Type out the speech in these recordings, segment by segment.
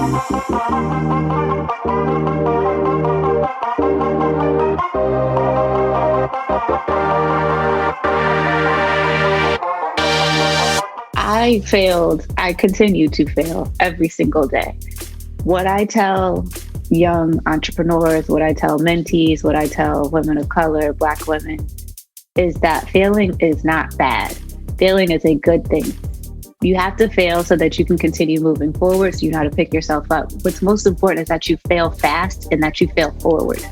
I failed. I continue to fail every single day. What I tell young entrepreneurs, what I tell mentees, what I tell women of color, Black women, is that failing is not bad. Failing is a good thing. You have to fail so that you can continue moving forward, so you know how to pick yourself up. What's most important is that you fail fast and that you fail forward.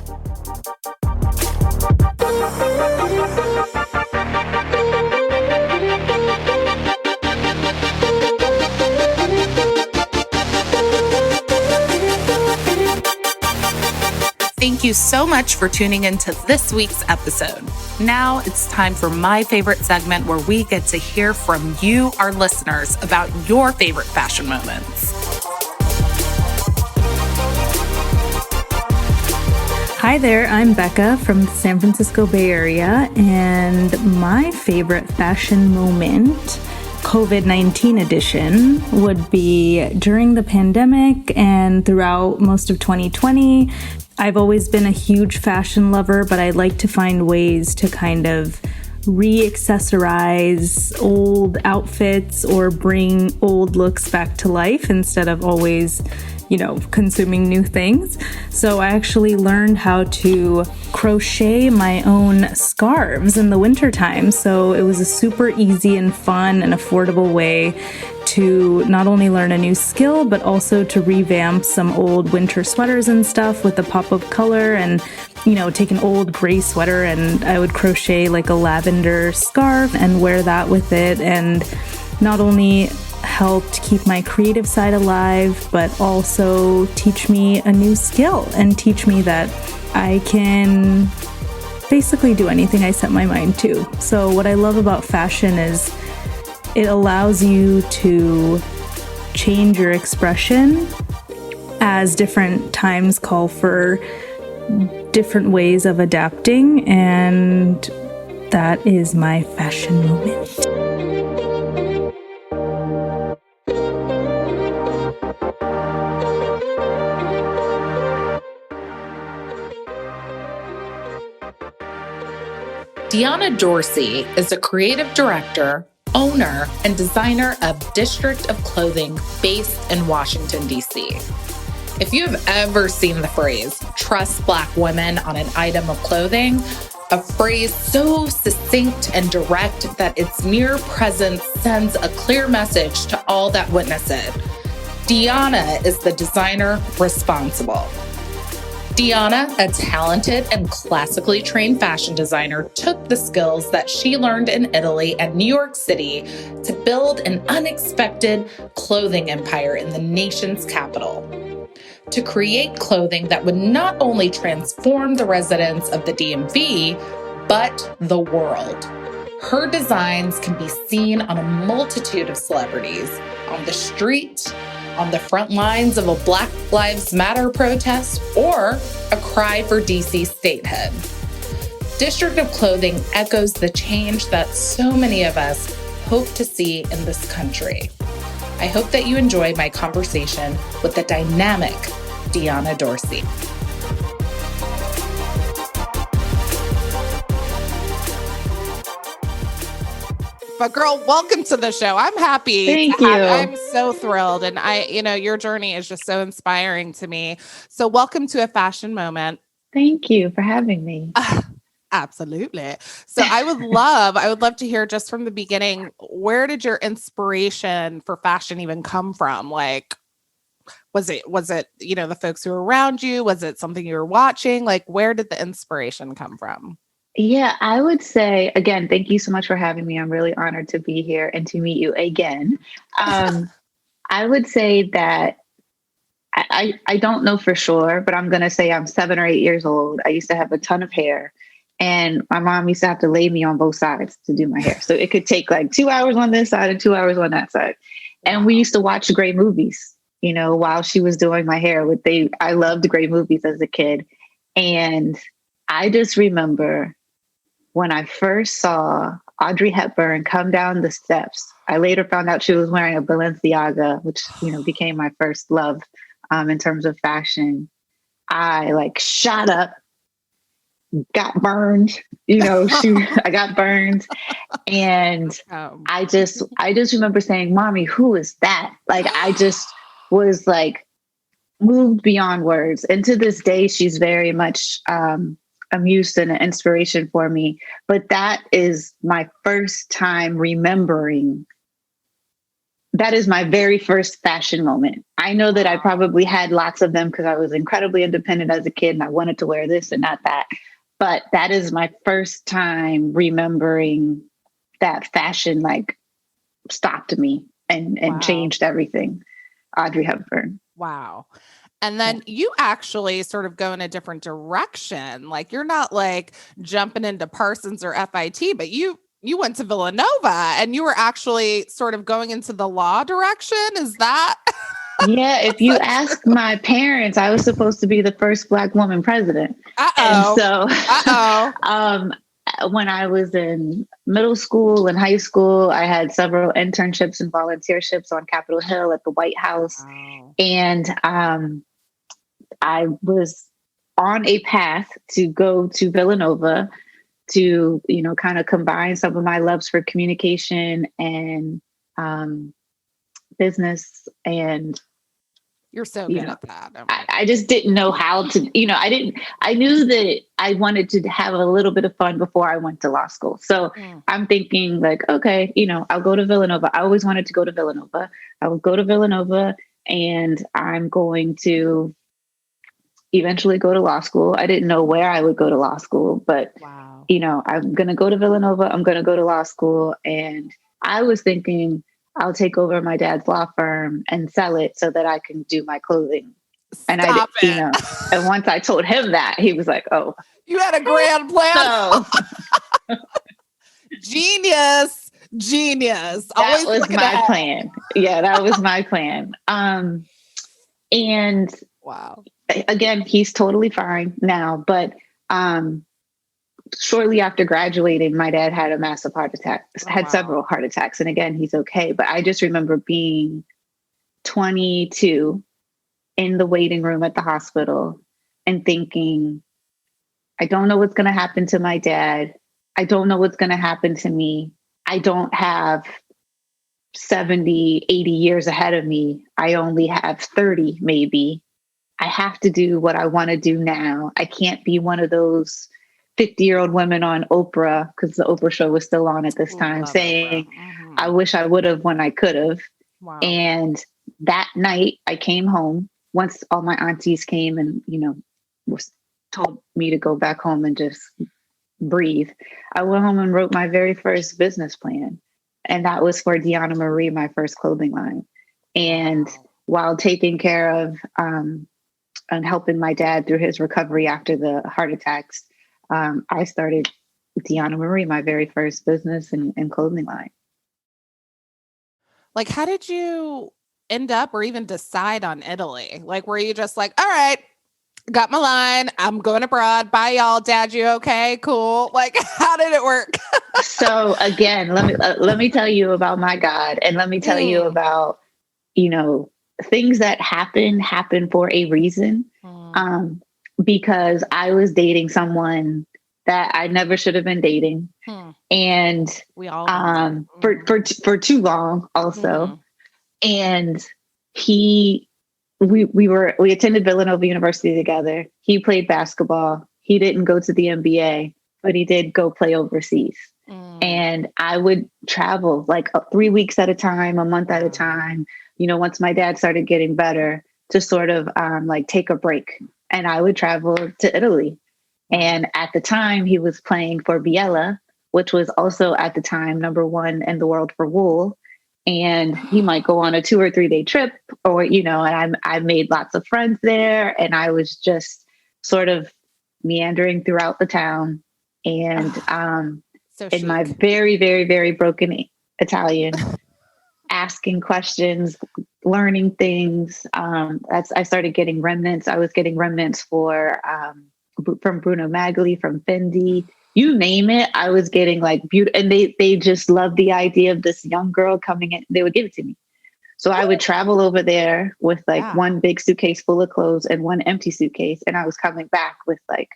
Thank you so much for tuning into this week's episode. Now it's time for my favorite segment where we get to hear from you, our listeners, about your favorite fashion moments. Hi there, I'm Becca from the San Francisco Bay Area, and my favorite fashion moment, COVID-19 edition, would be during the pandemic and throughout most of 2020. I've always been a huge fashion lover, but I like to find ways to kind of re-accessorize old outfits or bring old looks back to life instead of always, consuming new things. So I actually learned how to crochet my own scarves in the wintertime. So it was a super easy and fun and affordable way to not only learn a new skill, but also to revamp some old winter sweaters and stuff with a pop of color and, take an old gray sweater and I would crochet like a lavender scarf and wear that with it. And not only helped keep my creative side alive, but also teach me a new skill and teach me that I can basically do anything I set my mind to. So what I love about fashion is it allows you to change your expression as different times call for different ways of adapting, and that is my fashion moment. Dionna Dorsey is a creative director, owner, and designer of District of Clothing based in Washington, D.C. If you have ever seen the phrase, trust Black women on an item of clothing, a phrase so succinct and direct that its mere presence sends a clear message to all that witness it, Dionna is the designer responsible. Dionna, a talented and classically trained fashion designer, took the skills that she learned in Italy and New York City to build an unexpected clothing empire in the nation's capital. To create clothing that would not only transform the residents of the DMV, but the world. Her designs can be seen on a multitude of celebrities, on the street, on the front lines of a Black Lives Matter protest, or a cry for DC statehood. District of Clothing echoes the change that so many of us hope to see in this country. I hope that you enjoy my conversation with the dynamic Dionna Dorsey. But girl, welcome to the show. I'm happy. Thank you. I'm so thrilled. And your journey is just so inspiring to me. So welcome to A Fashion Moment. Thank you for having me. Absolutely. So I would love to hear just from the beginning, where did your inspiration for fashion even come from? Like, was it, the folks who were around you? Was it something you were watching? Like, where did the inspiration come from? Yeah, I would say, again, thank you so much for having me. I'm really honored to be here and to meet you again. I would say that I don't know for sure, but I'm going to say I'm 7 or 8 years old. I used to have a ton of hair, and my mom used to have to lay me on both sides to do my hair. So it could take like 2 hours on this side and 2 hours on that side. And we used to watch great movies, while she was doing my hair. I loved great movies as a kid. And I just remember when I first saw Audrey Hepburn come down the steps. I later found out she was wearing a Balenciaga, which, became my first love. in terms of fashion, I like shot up, got burned, I got burned. And I just remember saying, Mommy, who is that? Like, I just was like moved beyond words. And to this day, she's very much a muse and an inspiration for me. But that is my first time remembering. That is my very first fashion moment. I know that I probably had lots of them because I was incredibly independent as a kid and I wanted to wear this and not that. But that is my first time remembering that fashion like stopped me and changed everything. Audrey Hepburn. Wow. And then you actually sort of go in a different direction. Like you're not like jumping into Parsons or FIT, but you went to Villanova and you were actually sort of going into the law direction. Is that? Yeah. If you ask my parents, I was supposed to be the first Black woman president. Uh-oh. And so when I was in middle school and high school, I had several internships and volunteerships on Capitol Hill at the White House. Wow. And I was on a path to go to Villanova to, kind of combine some of my loves for communication and business. And you're so good at that. I just didn't know how to, I knew that I wanted to have a little bit of fun before I went to law school. So I'm thinking like, okay, I'll go to Villanova. I always wanted to go to Villanova. I will go to Villanova and I'm going to eventually go to law school. I didn't know where I would go to law school, but, I'm going to go to Villanova. I'm going to go to law school. And I was thinking I'll take over my dad's law firm and sell it so that I can do my clothing. And and once I told him that, he was like, "Oh, you had a grand plan." So, Genius. That was my plan. Yeah, that was my plan. And wow. Again, he's totally fine now, but shortly after graduating, my dad had a massive heart attack, several heart attacks. And again, he's okay. But I just remember being 22 in the waiting room at the hospital and thinking, I don't know what's going to happen to my dad. I don't know what's going to happen to me. I don't have 70, 80 years ahead of me. I only have 30, maybe. I have to do what I want to do now. I can't be one of those 50-year-old women on Oprah, because the Oprah show was still on at this time, saying, I wish I would have when I could have. Wow. And that night I came home once all my aunties came and, was told me to go back home and just breathe. I went home and wrote my very first business plan. And that was for Dionna Marie, my first clothing line. And while taking care of and helping my dad through his recovery after the heart attacks, I started Dionna Marie, my very first business and clothing line. Like, how did you end up or even decide on Italy? Like, were you just like, all right, got my line, I'm going abroad. Bye, y'all. Dad, you okay? Cool. Like, how did it work? So again, let me tell you about my God, and let me tell you about, things that happen for a reason. Because I was dating someone that I never should have been dating. And we all for too long also. And we attended Villanova University together. He played basketball. He didn't go to the NBA, but he did go play overseas. And I would travel like 3 weeks at a time, a month at a time, once my dad started getting better, to sort of like take a break. And I would travel to Italy. And at the time he was playing for Biella, which was also at the time #1 in the world for wool. And he might go on a 2 or 3 day trip, or, and I made lots of friends there. And I was just sort of meandering throughout the town. And in my very, very, very broken Italian, asking questions, learning things. I started getting remnants. I was getting remnants from Bruno Magli, from Fendi, you name it. I was getting like beautiful, and they just loved the idea of this young girl coming in. They would give it to me. So I would travel over there with like Yeah. one big suitcase full of clothes and one empty suitcase. And I was coming back with like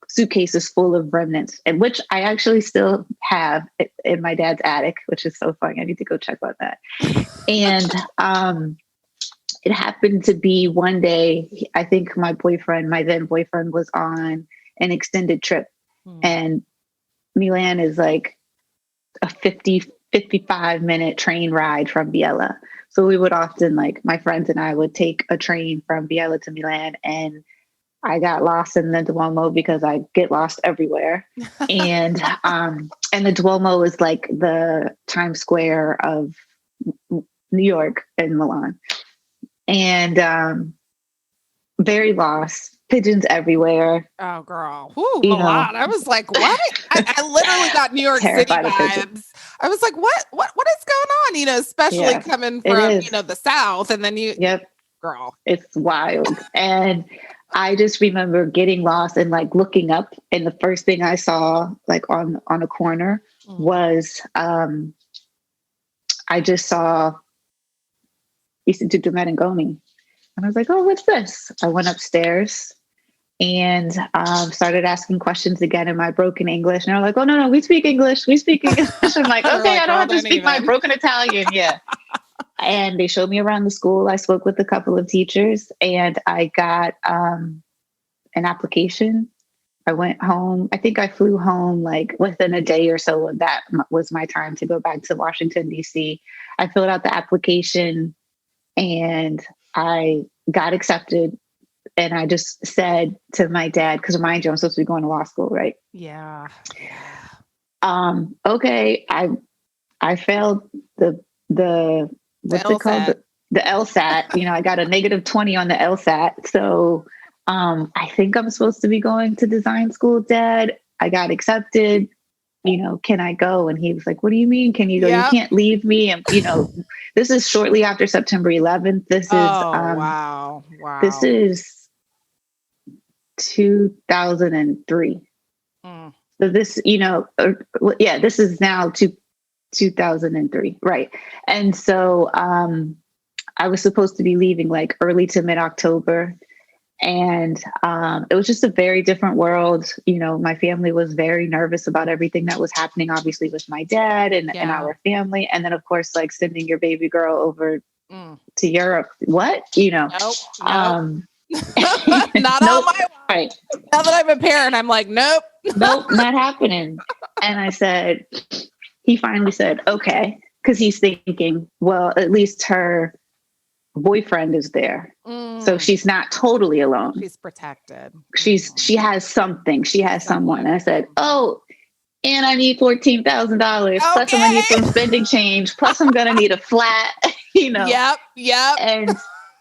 suitcases full of remnants, and which I actually still have in my dad's attic, which is so funny. I need to go check on that. And it happened to be one day, I think my then boyfriend was on an extended trip, and Milan is like a 55-minute train ride from Biella. So we would often, like, my friends and I would take a train from Biella to Milan, and I got lost in the Duomo because I get lost everywhere. And the Duomo is like the Times Square of New York and Milan. And very lost, pigeons everywhere. Oh, girl. Ooh, Milan. I was like, what? I literally got New York City vibes. I was like, what is going on? You know, especially coming from, you know, the South. And then girl, it's wild. And I just remember getting lost and like looking up, and the first thing I saw like on a corner was I just saw Istituto Marangoni. And I was like, oh, what's this? I went upstairs and started asking questions again in my broken English. And they're like, oh, no, we speak English. We speak English. I'm like, okay, like, I don't have to speak my broken Italian. Yeah. And they showed me around the school. I spoke with a couple of teachers, and I got an application. I went home. I think I flew home like within a day or so, and that was my time to go back to Washington, D.C. I filled out the application and I got accepted. And I just said to my dad, because mind you, I'm supposed to be going to law school, right? Yeah. Okay. I failed the what's it called? The LSAT. You know, I got a -20 on the LSAT. So I think I'm supposed to be going to design school, Dad. I got accepted. You know, can I go? And he was like, what do you mean? Can you go? You can't leave me. And, you know, this is shortly after September 11th. This is, wow. This is 2003. So this, you know, this is now 2003. Right. And so I was supposed to be leaving like early to mid-October. And it was just a very different world. You know, my family was very nervous about everything that was happening, obviously, with my dad and our family. And then, of course, like sending your baby girl over to Europe. What? You know? Nope. Not on my right. Now that I'm a parent, I'm like, nope, not happening. And he finally said, okay, because he's thinking, well, at least her boyfriend is there, so she's not totally alone. She's protected. She has something. She has someone. And I said, oh, and I need $14,000. Okay. Plus I'm gonna need some spending change. Plus I'm gonna need a flat. You know. Yep. And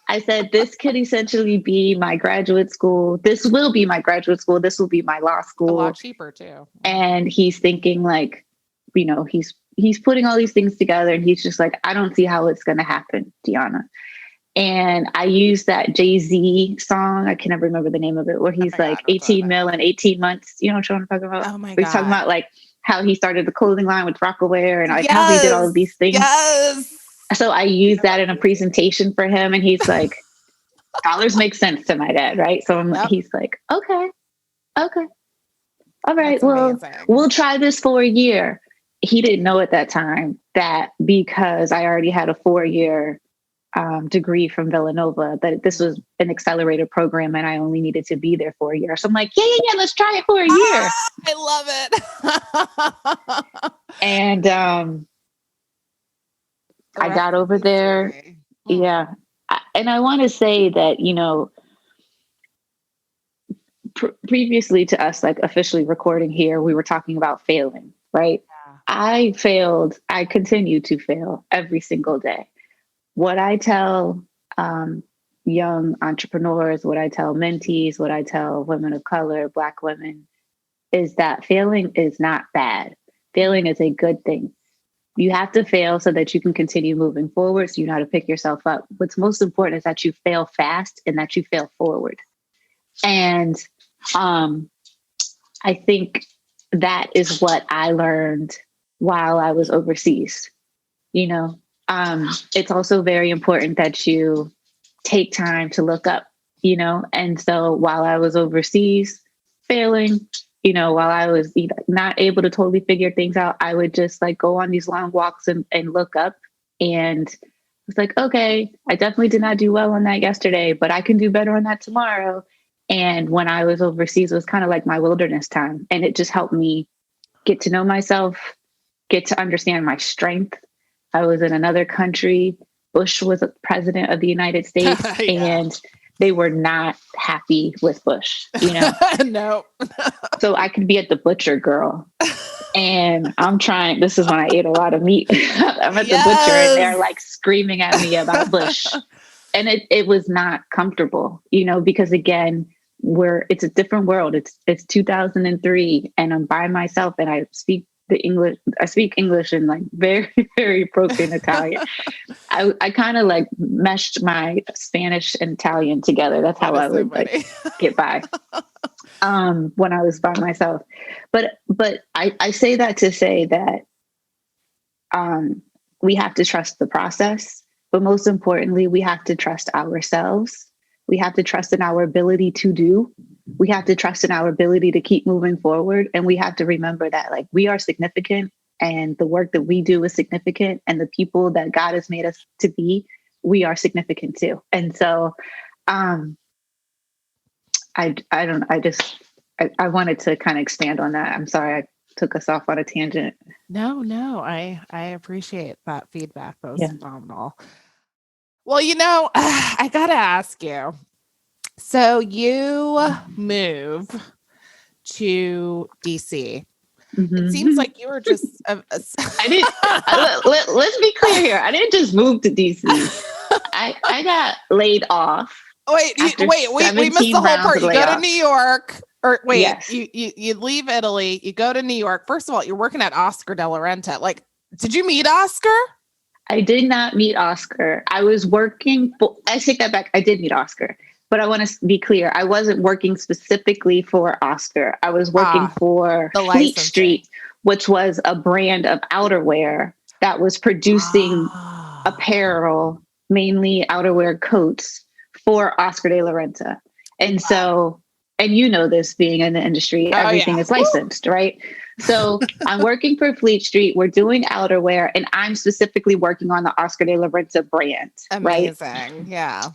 I said, this could essentially be my graduate school. This will be my graduate school. This will be my law school. A lot cheaper too. And he's thinking like, you know, he's putting all these things together, and he's just like, I don't see how it's going to happen, Dionna. And I used that Jay-Z song. I can never remember the name of it, where he's like 18 mil in 18 months. You know what I'm talking about? Oh my God. He's talking about like how he started the clothing line with Rockaware and like how he did all of these things. Yes. So I used that in a presentation for him, and he's like, dollars make sense to my dad, right? So he's like, okay. All right, well, we'll try this for a year. He didn't know at that time that because I already had a 4-year degree from Villanova, that this was an accelerated program and I only needed to be there for a year. So I'm like, yeah, let's try it for a year. I love it. And I got over there. Yeah. And I want to say that, you know, previously to us, like officially recording here, we were talking about failing, right? Yeah. I failed. I continue to fail every single day. What I tell young entrepreneurs, what I tell mentees, what I tell women of color, Black women, is that failing is not bad. Failing is a good thing. You have to fail so that you can continue moving forward, so you know how to pick yourself up. What's most important is that you fail fast and that you fail forward. And I think that is what I learned while I was overseas. You know, it's also very important that you take time to look up, and so while I was overseas failing, while I was not able to totally figure things out, I would just like go on these long walks and look up, and it's like, okay, I definitely did not do well on that yesterday, but I can do better on that tomorrow. And when I was overseas, it was kind of like my wilderness time, and it just helped me get to know myself, get to understand my strength. I was in another country. Bush was a president of the United States, and they were not happy with Bush, No. So I could be at the butcher, girl. And I'm trying, this is when I ate a lot of meat. I'm at the butcher and they're like screaming at me about Bush. And it was not comfortable, because again, it's a different world. It's 2003 and I'm by myself and I speak English in like very, very broken Italian. I kind of like meshed my Spanish and Italian together. That's how I would like get by when I was by myself. But I say that to say that we have to trust the process, but most importantly, we have to trust ourselves. We have to trust in our ability to do. We have to trust in our ability to keep moving forward. And we have to remember that like we are significant and the work that we do is significant and the people that God has made us to be, we are significant too. And so I wanted to kind of expand on that. I'm sorry I took us off on a tangent. No, I appreciate that feedback. That was phenomenal. Well, I got to ask you. So you move to DC. Mm-hmm. It seems like you were just. I didn't. Let's be clear here. I didn't just move to DC. I got laid off. Wait, we missed the whole part. You go to New York, or wait, yes. you leave Italy. You go to New York. First of all, you're working at Oscar de la Renta. Like, did you meet Oscar? I did not meet Oscar. I was working I take that back. I did meet Oscar, but I want to be clear. I wasn't working specifically for Oscar. I was working for Fleet Street, which was a brand of outerwear that was producing apparel, mainly outerwear coats for Oscar de la Renta. And so, and this being in the industry, everything is licensed, right? So I'm working for Fleet Street. We're doing outerwear, and I'm specifically working on the Oscar de la Renta brand. Amazing. Right? Yeah.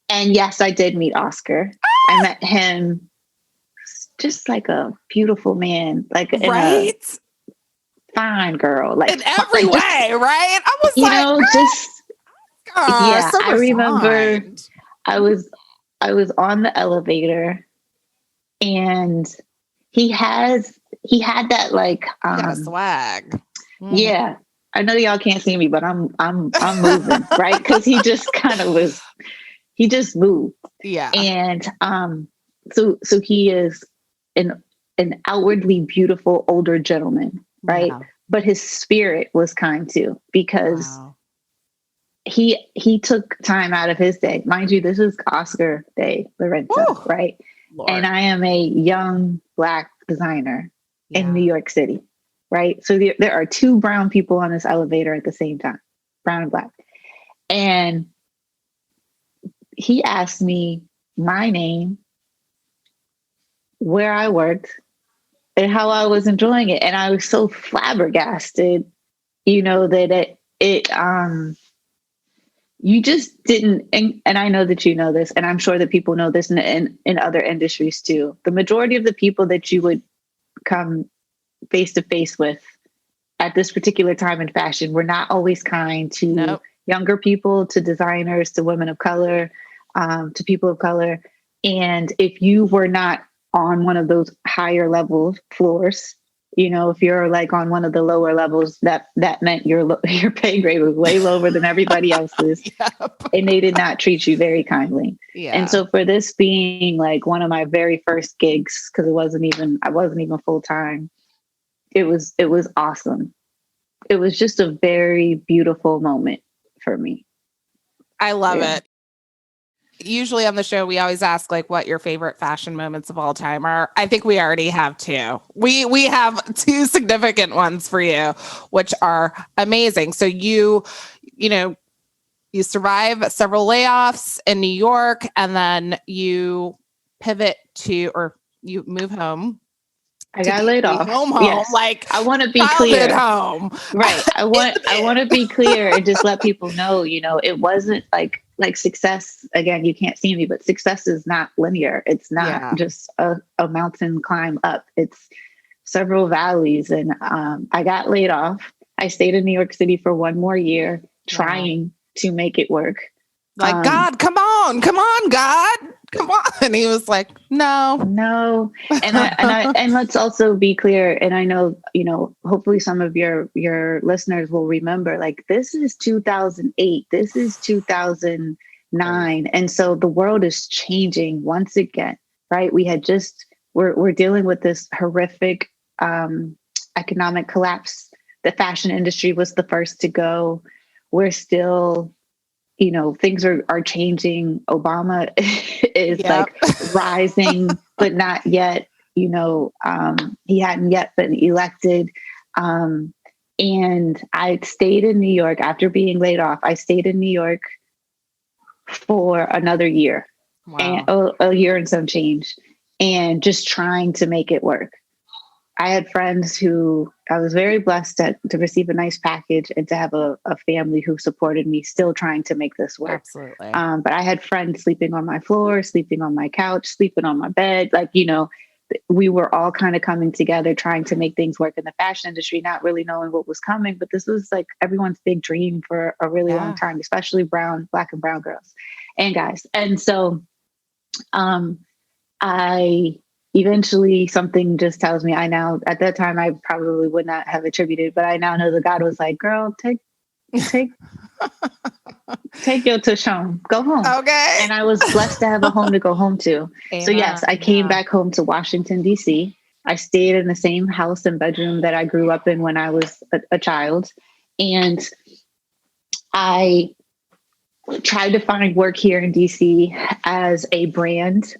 And yes, I did meet Oscar. I met him, just like a beautiful man, like a fine girl, like in every way, right? I was I remember I was on the elevator, and he had that like got a swag. Yeah, I know y'all can't see me, but I'm moving, right? Because he just kind of was. He just moved. Yeah. And so he is an outwardly beautiful older gentleman, right? Wow. But his spirit was kind too, because he took time out of his day. Mind you, this is Oscar de la Renta, right? Lord. And I am a young Black designer in New York City, right? So there are two brown people on this elevator at the same time, brown and Black. And he asked me my name, where I worked, and how I was enjoying it. And I was so flabbergasted, that it you just didn't, and I know that you know this, and I'm sure that people know this in other industries too. The majority of the people that you would come face to face with at this particular time in fashion were not always kind to younger people, to designers, to women of color, to people of color. And if you were not on one of those higher level floors, if you're like on one of the lower levels, that meant your pay grade was way lower than everybody else's. And they did not treat you very kindly. Yeah. And so for this being like one of my very first gigs, because I wasn't even full time, it was awesome. It was just a very beautiful moment for me. I love it. usually on the show, we always ask like what your favorite fashion moments of all time are. I think we already have two. We have two significant ones for you, which are amazing. So you know, you survive several layoffs in New York, and then you pivot to, or you move home. I got laid off. Home, yes. like I want to be childhood clear. home. Right. I want to be clear and just let people know, it wasn't like success. Again, you can't see me, but success is not linear. It's not just a mountain climb up. It's several valleys. And I got laid off. I stayed in New York City for one more year, trying to make it work. Like, God, come on, God, come on. And he was like, no. And let's also be clear. And I know, hopefully some of your listeners will remember, like, this is 2008, this is 2009. And so the world is changing once again, right? We're dealing with this horrific economic collapse. The fashion industry was the first to go. We're still, things are changing. Obama is like rising, but not yet, he hadn't yet been elected. And I stayed in New York after being laid off. I stayed in New York for another year, and a year and some change, and just trying to make it work. I had friends who I was very blessed to receive a nice package and to have a family who supported me, still trying to make this work. Absolutely. But I had friends sleeping on my floor, sleeping on my couch, sleeping on my bed. Like, we were all kind of coming together, trying to make things work in the fashion industry, not really knowing what was coming. But this was like everyone's big dream for a really long time, especially Black and brown girls and guys. And so I eventually, something just tells me, at that time, I probably would not have attributed, but I now know that God was like, girl, take your tush home, go home. Okay. And I was blessed to have a home to go home to. Amen. So yes, I came back home to Washington, D.C. I stayed in the same house and bedroom that I grew up in when I was a child. And I tried to find work here in D.C. as a brand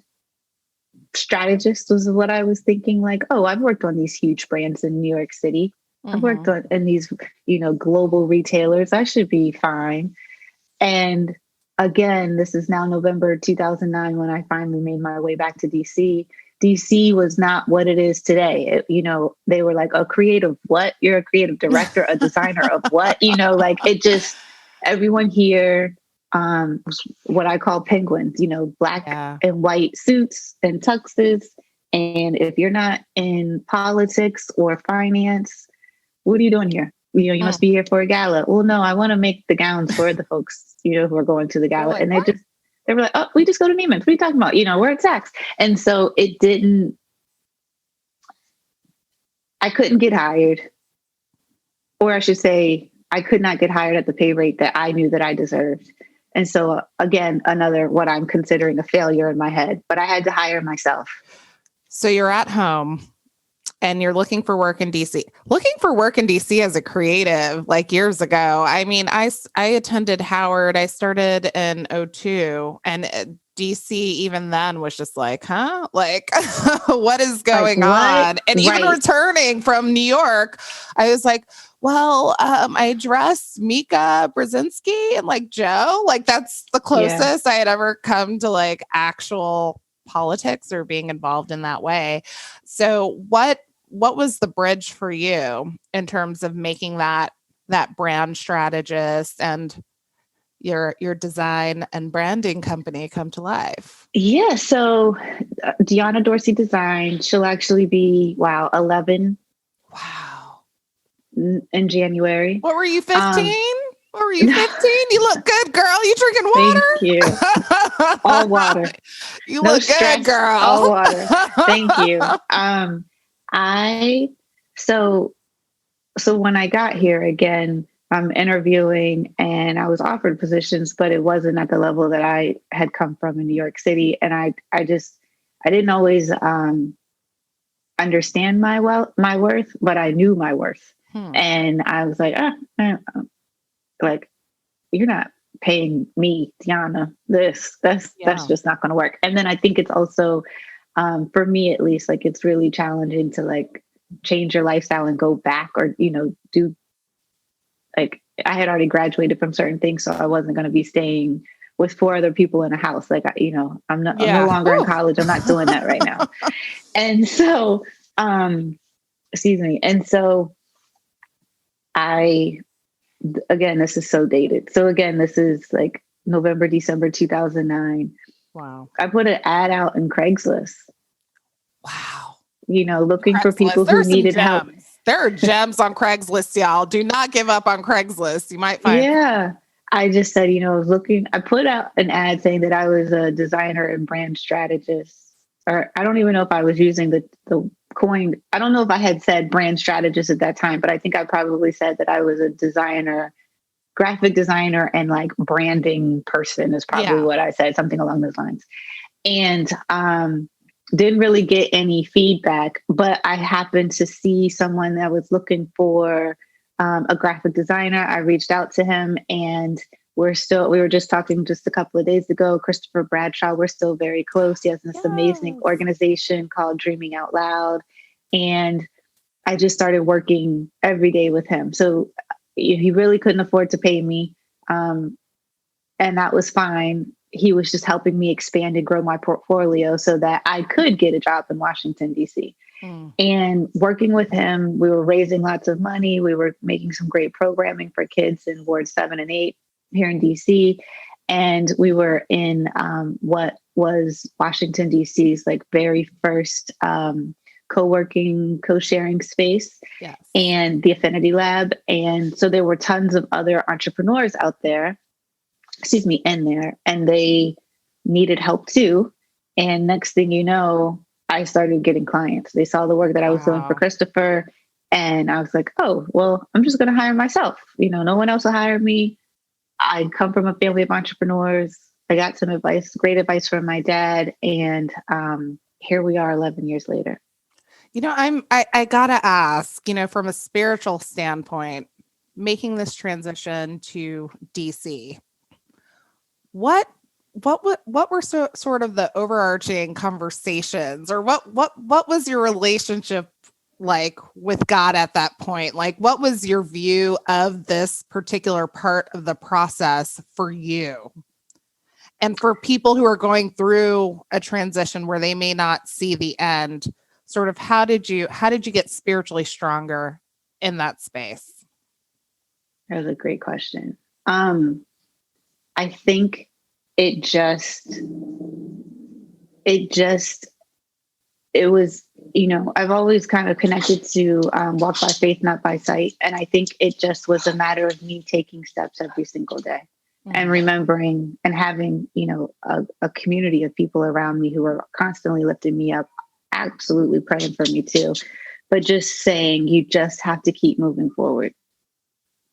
strategist, was what I was thinking. Like, oh, I've worked on these huge brands in New York City. Mm-hmm. I've worked in these, global retailers. I should be fine. And again, this is now November 2009 when I finally made my way back to DC. DC was not what it is today. They were like, a creative what? You're a creative director, a designer of what? Everyone here, what I call penguins, black and white suits and tuxes. And if you're not in politics or finance, what are you doing here? You must be here for a gala. Well, no, I want to make the gowns for the folks, who are going to the gala. Like, and they were like, oh, we just go to Neiman's. What are you talking about? We're at Saks. And so I couldn't get hired, or I should say, I could not get hired at the pay rate that I knew that I deserved. And so again, another, what I'm considering a failure in my head, but I had to hire myself. So you're at home and you're looking for work in DC. Looking for work in DC as a creative, like years ago. I mean, I attended Howard. I started in 2002, and DC even then was just like, huh? Like, what is going on? And even returning from New York, I was like, well, I dress Mika Brzezinski and like Joe. Like, that's the closest I had ever come to like actual politics or being involved in that way. So what was the bridge for you in terms of making that brand strategist and your design and branding company come to life? Yeah. So Dionna Dorsey Design, she'll actually be, 11. Wow. In January. What were you, 15? What were you, 15? You look good, girl. You drinking water? Thank you. All water. You look stress, good, girl. All water. Thank you. So when I got here again, I'm interviewing and I was offered positions, but it wasn't at the level that I had come from in New York City. And I didn't always understand my worth, but I knew my worth. And I was like, like, you're not paying me, Dionna, that's just not going to work. And then I think it's also, for me at least, like it's really challenging to like change your lifestyle and go back or, do like, I had already graduated from certain things, so I wasn't going to be staying with 4 other people in a house. Like, I'm no longer in college. I'm not doing that right now. And so, excuse me. And so again, this is so dated. So again, this is like November, December 2009. Wow. I put an ad out in Craigslist. Wow. Looking for people who needed help. There are gems on Craigslist, y'all. Do not give up on Craigslist. You might find. Yeah. I just said, I put out an ad saying that I was a designer and brand strategist. Or I don't even know if I was using the coin. I don't know if I had said brand strategist at that time, but I think I probably said that I was a designer, graphic designer, and like branding person is probably what I said, something along those lines. And didn't really get any feedback, but I happened to see someone that was looking for a graphic designer. I reached out to him, and we were just talking just a couple of days ago, Christopher Bradshaw, we're still very close. He has this amazing organization called Dreaming Out Loud. And I just started working every day with him. So he really couldn't afford to pay me. And that was fine. He was just helping me expand and grow my portfolio so that I could get a job in Washington, D.C. And working with him, we were raising lots of money. We were making some great programming for kids in Ward 7 and 8 here in DC. And we were in what was Washington, D.C.'s like very first co-working, co-sharing space and the Affinity Lab. And so there were tons of other entrepreneurs out there, in there, and they needed help too. And next thing you know, I started getting clients. They saw the work that I was doing for Christopher. And I was like, oh, well, I'm just going to hire myself. No one else will hire me. I come from a family of entrepreneurs. I got some great advice from my dad. And here we are 11 years later. I gotta ask, from a spiritual standpoint, making this transition to DC, what were sort of the overarching conversations, or what was your relationship like with God at that point? Like, what was your view of this particular part of the process for you? And for people who are going through a transition where they may not see the end, sort of how did you get spiritually stronger in that space? That was a great question. I think it was, I've always kind of connected to walk by faith, not by sight. And I think it just was a matter of me taking steps every single day and remembering and having, a community of people around me who are constantly lifting me up, absolutely praying for me too. But just saying, you just have to keep moving forward.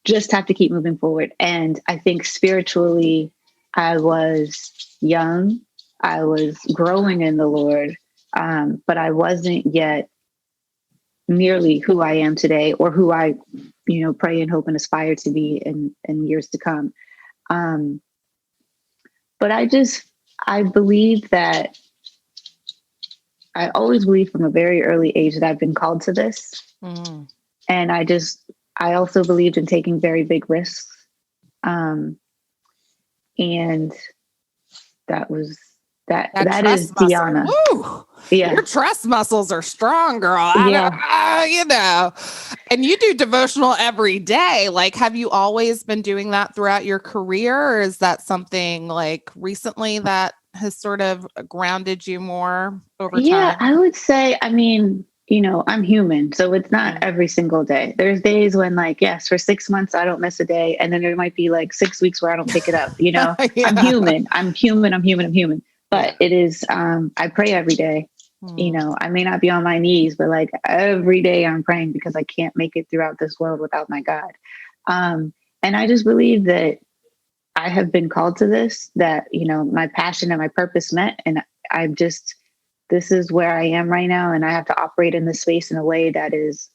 Just have to keep moving forward. And I think spiritually, I was young. I was growing in the Lord. But I wasn't yet nearly who I am today, or who I, pray and hope and aspire to be in years to come. But I believe that I always believed from a very early age that I've been called to this. And I also believed in taking very big risks. And that is Dionna. Woo! Yeah. Your trust muscles are strong, girl. And you do devotional every day. Like, have you always been doing that throughout your career? Or is that something like recently that has sort of grounded you more over time? Yeah, I would say, I'm human, so it's not every single day. There's days when for 6 months, I don't miss a day. And then there might be 6 weeks where I don't pick it up, I'm human. But it is, I pray every day. I may not be on my knees, but every day I'm praying, because I can't make it throughout this world without my God. And I just believe that I have been called to this, that, my passion and my purpose met. And this is where I am right now. And I have to operate in this space in a way that is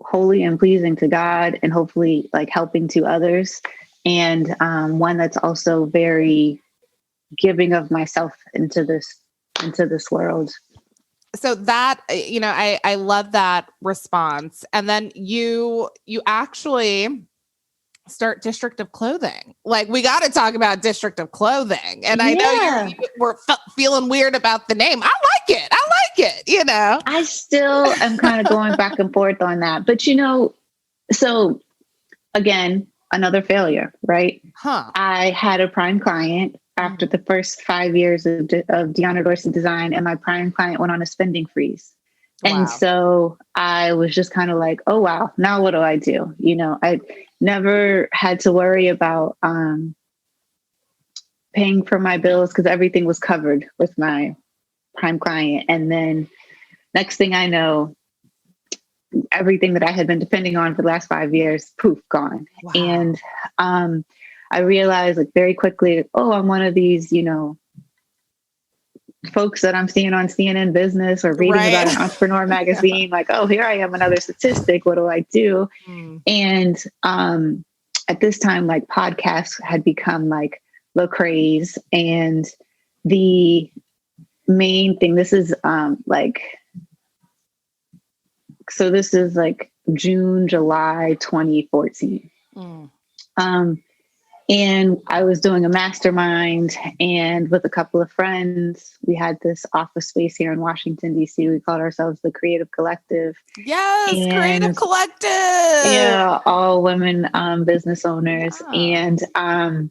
holy and pleasing to God, and hopefully helping to others. and one that's also very giving of myself into this world. So that, I love that response. And then you actually start District of Clothing. Like, we got to talk about District of Clothing. And I know you were feeling weird about the name. I like it. I still am kind of going back and forth on that. But, so again, another failure, right? I had a prime client after the first 5 years of Dionna Dorsey design, and my prime client went on a spending freeze. Wow. And so I was just kind of like, oh, wow, now what do I do? I never had to worry about paying for my bills because everything was covered with my prime client. And then next thing I know, everything that I had been depending on for the last 5 years, poof, gone. Wow. And I realized very quickly, I'm one of these, folks that I'm seeing on CNN Business or reading about an entrepreneur magazine, here I am, another statistic. What do I do? And at this time, podcasts had become the craze. And the main thing, this is so this is June, July 2014. And I was doing a mastermind, and with a couple of friends, we had this office space here in Washington, D.C. We called ourselves the Creative Collective. Yes, and, Creative Collective. Yeah, all women business owners. Wow. And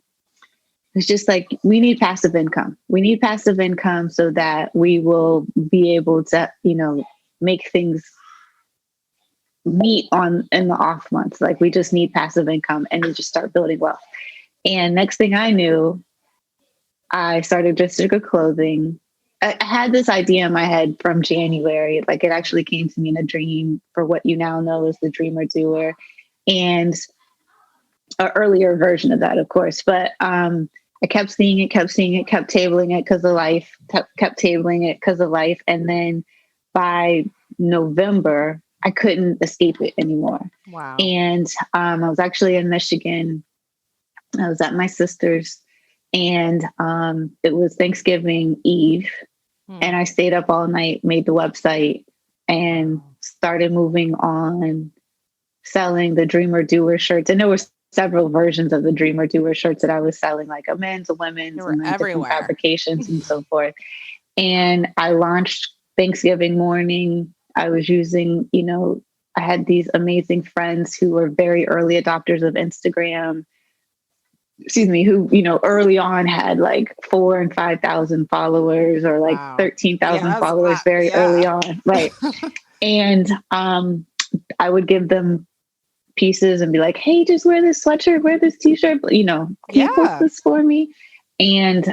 it's just we need passive income. We need passive income so that we will be able to, make things meet in the off months. We just need passive income, and we just start building wealth. And next thing I knew, I started District of Clothing. I had this idea in my head from January. It actually came to me in a dream, for what you now know as the dreamer doer, and an earlier version of that, of course. But I kept seeing it, kept tabling it because of life, kept tabling it because of life. And then by November, I couldn't escape it anymore. Wow. And I was actually in Michigan. I was at my sister's, and it was Thanksgiving Eve, and I stayed up all night, made the website, and started moving on selling the Dreamer Doer shirts. And there were several versions of the Dreamer Doer shirts that I was selling, a men's, a women's, and different fabrications and so forth. And I launched Thanksgiving morning. I was using, I had these amazing friends who were very early adopters of Instagram. Who, early on had 4,000 and 5,000 followers, or wow. 13,000 followers very early on. Right. And I would give them pieces and be like, hey, just wear this sweatshirt, wear this t-shirt, can you post this for me? And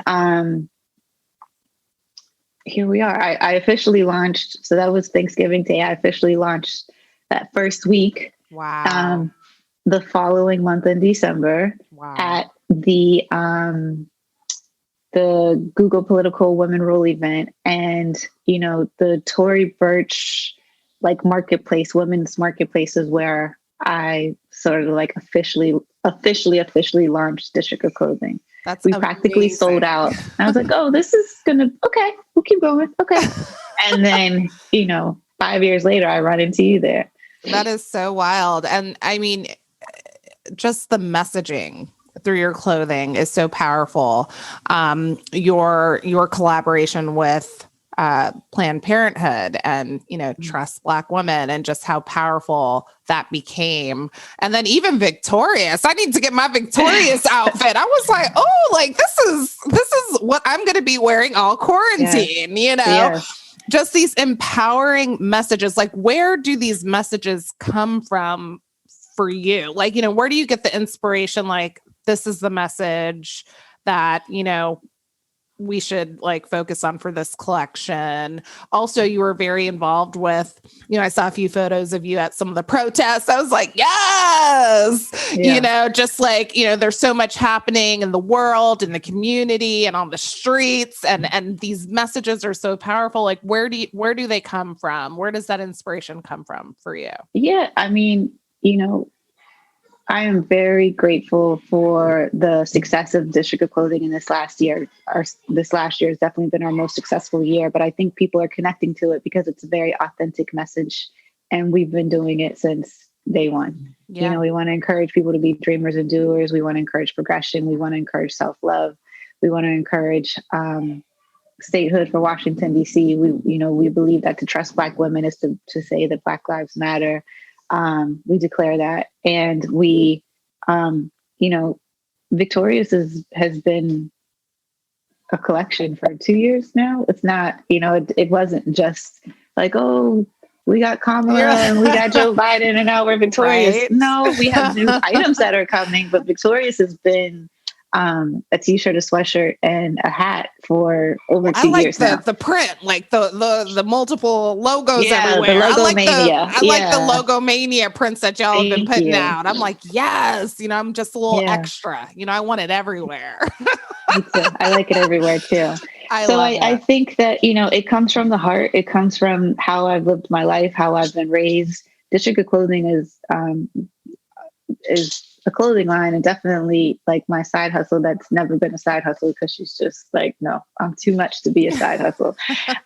here we are. I officially launched. So that was Thanksgiving Day. I officially launched that first week. Wow. The following month in December at the Google Political Women Rule event, and the Tory Burch marketplace, women's marketplace, is where I sort of officially launched District of Clothing. That's we practically sold out. I was like, oh, this is okay, we'll keep going. Okay. And then 5 years later, I run into you there. That is so wild. And I mean, just the messaging through your clothing is so powerful. Your collaboration with Planned Parenthood and, Trust Black Women, and just how powerful that became. And then even Victorious, I need to get my Victorious outfit. I was like, oh, this is what I'm going to be wearing all quarantine, Yes. Just these empowering messages. Where do these messages come from for you? Where do you get the inspiration? This is the message that, we should focus on for this collection. Also, you were very involved with, I saw a few photos of you at some of the protests. I was like, yes, there's so much happening in the world, in the community, and on the streets, and these messages are so powerful. Where do they come from? Where does that inspiration come from for you? Yeah. I mean, I am very grateful for the success of District of Clothing in this last year. This last year has definitely been our most successful year, but I think people are connecting to it because it's a very authentic message, and we've been doing it since day one. Yeah. You know, we want to encourage people to be dreamers and doers. We want to encourage progression. We want to encourage self-love. We want to encourage statehood for Washington, D.C. We believe that to trust Black women is to say that Black lives matter. We declare that, and we, Victorious has been a collection for 2 years now. It's not, it wasn't just like, oh, we got Kamala and we got Joe Biden and now we're Victorious. Right? No, we have new items that are coming, but Victorious has been a t-shirt, a sweatshirt, and a hat for over 2 years now. The print, like the multiple logos everywhere. The logo mania. I like the logo mania prints that y'all have been putting out. I'm like, yes, I'm just a little extra. I want it everywhere. Me too. I like it everywhere too. I think that, it comes from the heart. It comes from how I've lived my life, how I've been raised. District of Clothing is a clothing line, and definitely like my side hustle that's never been a side hustle because she's just like, no, I'm too much to be a side hustle.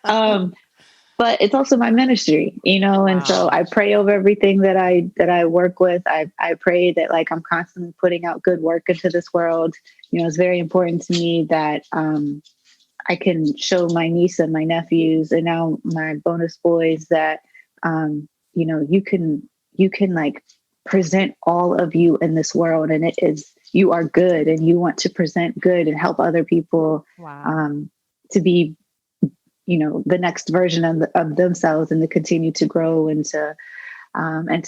But it's also my ministry, and so I pray over everything that I work with. I pray that like I'm constantly putting out good work into this world. It's very important to me that I can show my niece and my nephews and now my bonus boys that you can like present all of you in this world, and you are good, and you want to present good and help other people to be the next version of themselves, and to continue to grow and to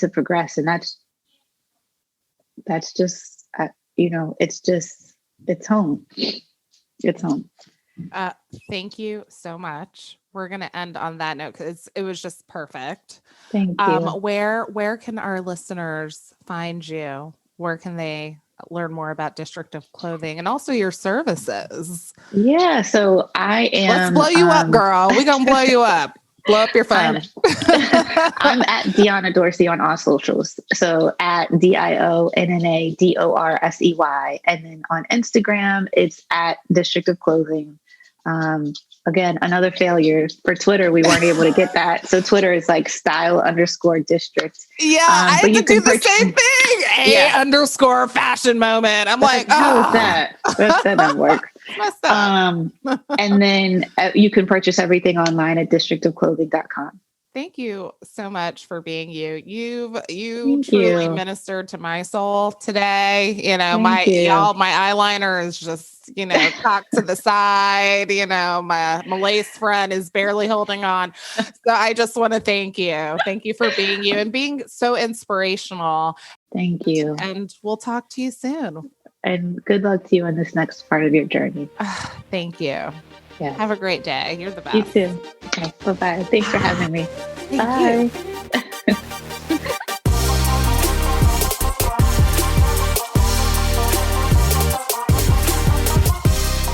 progress. And that's just it's home. It's home. Thank you so much. We're going to end on that note because it was just perfect. Thank you. Where can our listeners find you? Where can they learn more about District of Clothing and also your services? Yeah, so I am. Let's blow you up, girl. We're going to blow you up. Blow up your phone. I'm at Dionna Dorsey on all socials. So at DIONNA DORSEY. And then on Instagram, it's at District of Clothing. Again, another failure. For Twitter, we weren't able to get that. So Twitter is like style_district. Yeah, I had to do the same thing. _fashion moment. I'm like, how is that? That doesn't work. And then you can purchase everything online at districtofclothing.com. Thank you so much for being you. You truly ministered to my soul today. My eyeliner is just, cocked to the side. My lace front is barely holding on. So I just want to thank you. Thank you for being you and being so inspirational. Thank you. And we'll talk to you soon. And good luck to you in this next part of your journey. Thank you. Yeah. Have a great day. You're the best. You too. Okay. Bye-bye. Thanks for having me. Bye.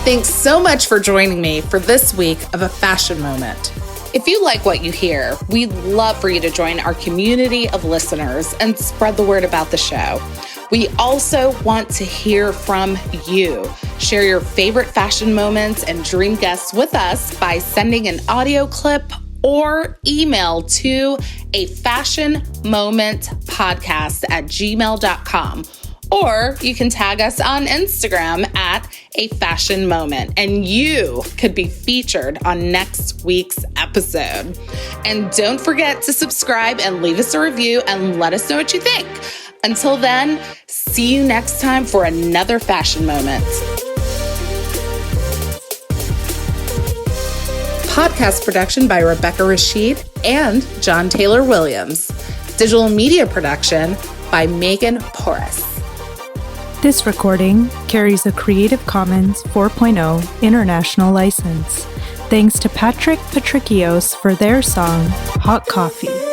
Thanks so much for joining me for this week of A Fashion Moment. If you like what you hear, we'd love for you to join our community of listeners and spread the word about the show. We also want to hear from you. Share your favorite fashion moments and dream guests with us by sending an audio clip or email to afashionmomentpodcast@gmail.com. Or you can tag us on Instagram at A Fashion Moment, and you could be featured on next week's episode. And don't forget to subscribe and leave us a review and let us know what you think. Until then, see you next time for another fashion moment. Podcast production by Rebecca Rashid and John Taylor Williams. Digital media production by Megan Porras. This recording carries a Creative Commons 4.0 international license. Thanks to Patrick Patricios for their song, Hot Coffee.